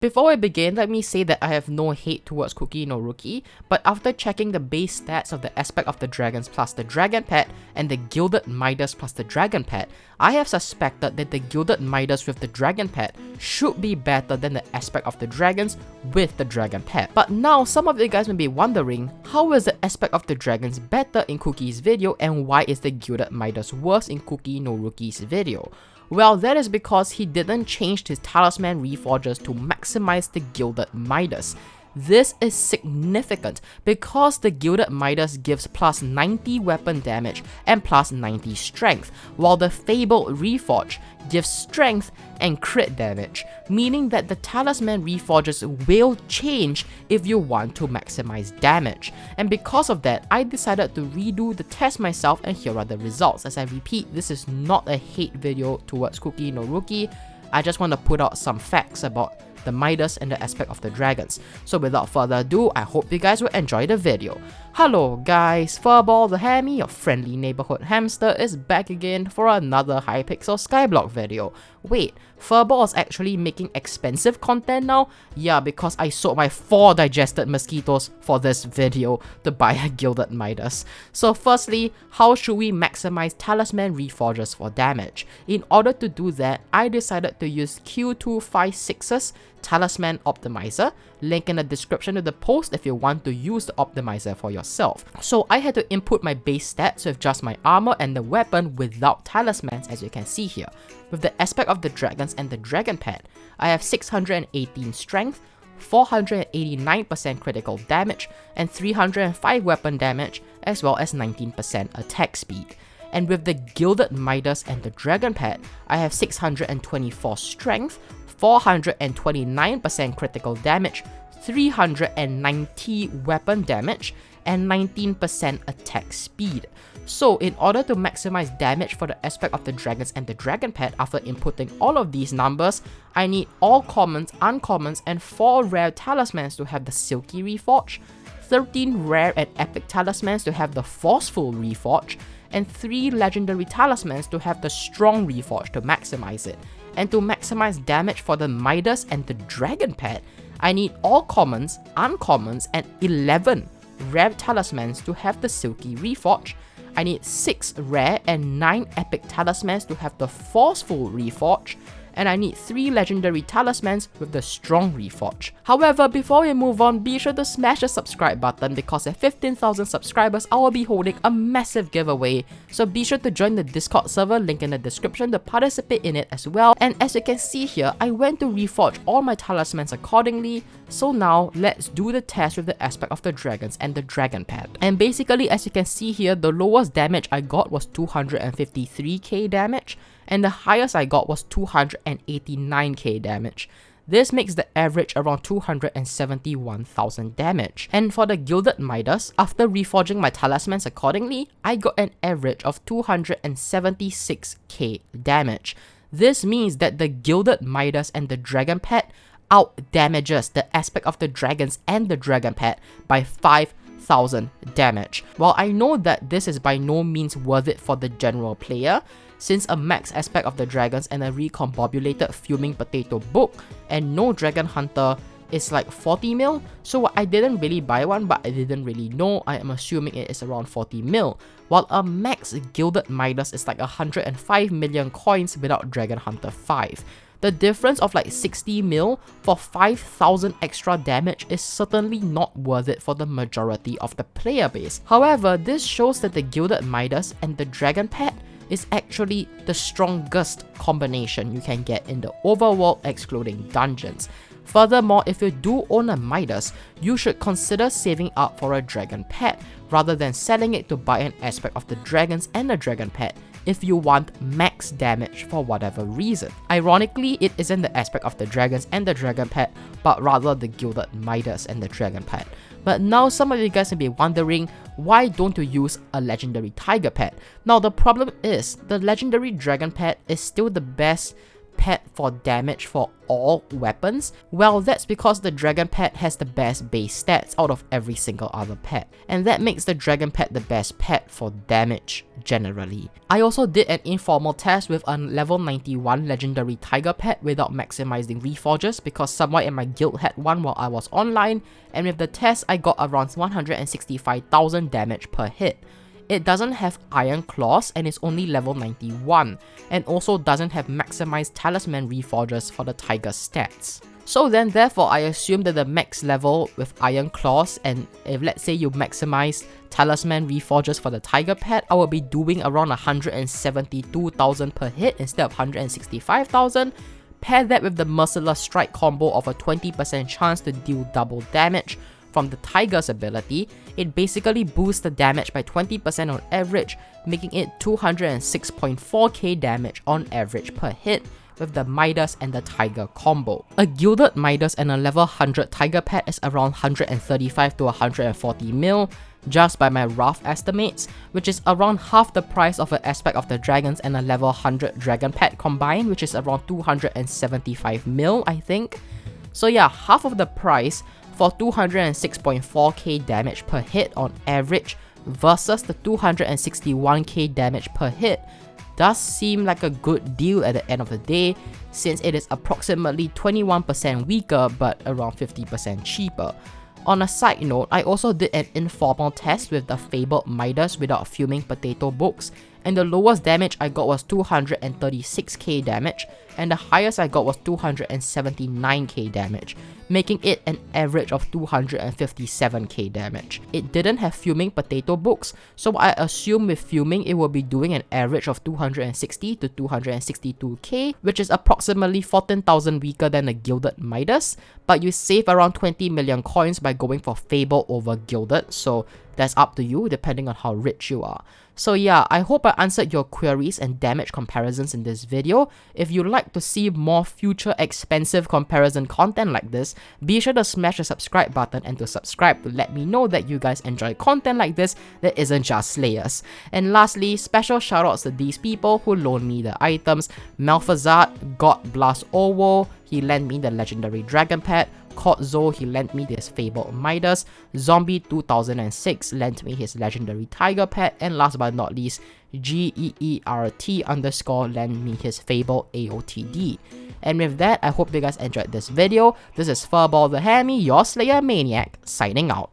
Before I begin, let me say that I have no hate towards CookieNoRookie, but after checking the base stats of the aspect of the dragons plus the dragon pet and the gilded Midas plus the dragon pet, I have suspected that the gilded Midas with the dragon pet should be better than the aspect of the dragons with the dragon pet. But now some of you guys may be wondering, how is the aspect of the dragons better in Cookie's video and why is the gilded Midas worse in CookieNoRookie's video? Well, that is because he didn't change his Talisman reforges to maximize the Gilded Midas. This is significant because the Gilded Midas gives plus 90 weapon damage and plus 90 strength, while the Fabled Reforge gives strength and crit damage, meaning that the Talisman reforges will change if you want to maximize damage. And because of that, I decided to redo the test myself, and here are the results. As I repeat, this is not a hate video towards CookieNoRookie. I just want to put out some facts about the Midas and the aspect of the dragons. So without further ado, I hope you guys will enjoy the video. Hello guys, Furball the Hammy, your friendly neighborhood hamster, is back again for another Hypixel Skyblock video. Wait, Furball is actually making expensive content now? Yeah, because I sold my 4 digested mosquitoes for this video to buy a Gilded Midas. So firstly, how should we maximize Talisman reforges for damage? In order to do that, I decided to use Q256's Talisman Optimizer, link in the description to the post if you want to use the optimizer for yourself. So I had to input my base stats with just my armor and the weapon without talismans, as you can see here. With the aspect of the dragons and the dragon pet, I have 618 strength, 489% critical damage, and 305 weapon damage, as well as 19% attack speed. And with the Gilded Midas and the dragon pet, I have 624 strength, 429% critical damage, 390 weapon damage, and 19% attack speed. So in order to maximize damage for the aspect of the dragons and the dragon pet after inputting all of these numbers, I need all commons, uncommons, and 4 rare talismans to have the Silky Reforge, 13 rare and epic talismans to have the Forceful Reforge, and 3 legendary talismans to have the Strong Reforge to maximize it. And to maximize damage for the Midas and the dragon pet, I need all commons, uncommons, and 11 rare talismans to have the Silky Reforge. I need 6 rare and 9 epic talismans to have the Forceful Reforge, and I need 3 legendary talismans with the Strong Reforge. However, before we move on, be sure to smash the subscribe button because at 15,000 subscribers, I will be holding a massive giveaway. So be sure to join the Discord server, link in the description, to participate in it as well. And as you can see here, I went to reforge all my talismans accordingly. So now, let's do the test with the aspect of the dragons and the dragon pet. And basically, as you can see here, the lowest damage I got was 253k damage, and the highest I got was 289k damage. This makes the average around 271,000 damage. And for the Gilded Midas, after reforging my talismans accordingly, I got an average of 276k damage. This means that the Gilded Midas and the dragon pet out damages the aspect of the dragons and the dragon pet by 5,000 damage. While I know that this is by no means worth it for the general player, since a max aspect of the dragons and a recombobulated fuming potato book and no dragon hunter is like 40 mil, so I didn't really buy one, but I didn't really know. I am assuming it is around 40 mil, while a max Gilded Midas is like 105 million coins without Dragon Hunter 5. The difference of like 60 mil for 5,000 extra damage is certainly not worth it for the majority of the player base. However, this shows that the Gilded Midas and the dragon pet is actually the strongest combination you can get in the overworld excluding dungeons. Furthermore, if you do own a Midas, you should consider saving up for a dragon pet rather than selling it to buy an aspect of the dragons and the dragon pet if you want max damage for whatever reason. Ironically, it isn't the aspect of the dragons and the dragon pet, but rather the Gilded Midas and the dragon pet. But now some of you guys may be wondering, why don't you use a legendary tiger pet? Now the problem is, the legendary dragon pet is still the best pet for damage for all weapons? Well, that's because the dragon pet has the best base stats out of every single other pet, and that makes the dragon pet the best pet for damage generally. I also did an informal test with a level 91 legendary tiger pet without maximizing reforges because someone in my guild had one while I was online, and with the test I got around 165,000 damage per hit. It doesn't have iron claws and is only level 91, and also doesn't have maximized talisman reforges for the tiger stats. So then therefore I assume that the max level with iron claws, and if let's say you maximize talisman reforges for the tiger pet, I will be doing around 172,000 per hit instead of 165,000. Pair that with the merciless strike combo of a 20% chance to deal double damage from the tiger's ability, it basically boosts the damage by 20% on average, making it 206.4k damage on average per hit with the Midas and the tiger combo. A gilded Midas and a level 100 tiger pet is around 135 to 140 mil, just by my rough estimates, which is around half the price of an aspect of the dragons and a level 100 dragon pet combined, which is around 275 mil, I think. So yeah, half of the price for 206.4k damage per hit on average versus the 261k damage per hit does seem like a good deal at the end of the day, since it is approximately 21% weaker but around 50% cheaper. On a side note, I also did an informal test with the fabled Midas without fuming potato books, and the lowest damage I got was 236k damage, and the highest I got was 279k damage, making it an average of 257k damage. It didn't have fuming potato books, so I assume with fuming it will be doing an average of 260 to 262k, which is approximately 14,000 weaker than the gilded Midas, but you save around 20 million coins by going for Fable over gilded, so that's up to you depending on how rich you are. So yeah, I hope I answered your queries and damage comparisons in this video. If you'd like to see more future expensive comparison content like this, be sure to smash the subscribe button and to subscribe to let me know that you guys enjoy content like this that isn't just Slayers. And lastly, special shoutouts to these people who loaned me the items: Malphazard, God Blast Owo, he lent me the legendary dragon pet; Kotzo, he lent me this fabled Midas; Zombie 2006 lent me his legendary tiger pet; and last but not least, GEERT_ lent me his fabled AOTD. And with that, I hope you guys enjoyed this video. This is Furball the Hammy, your Slayer Maniac, signing out.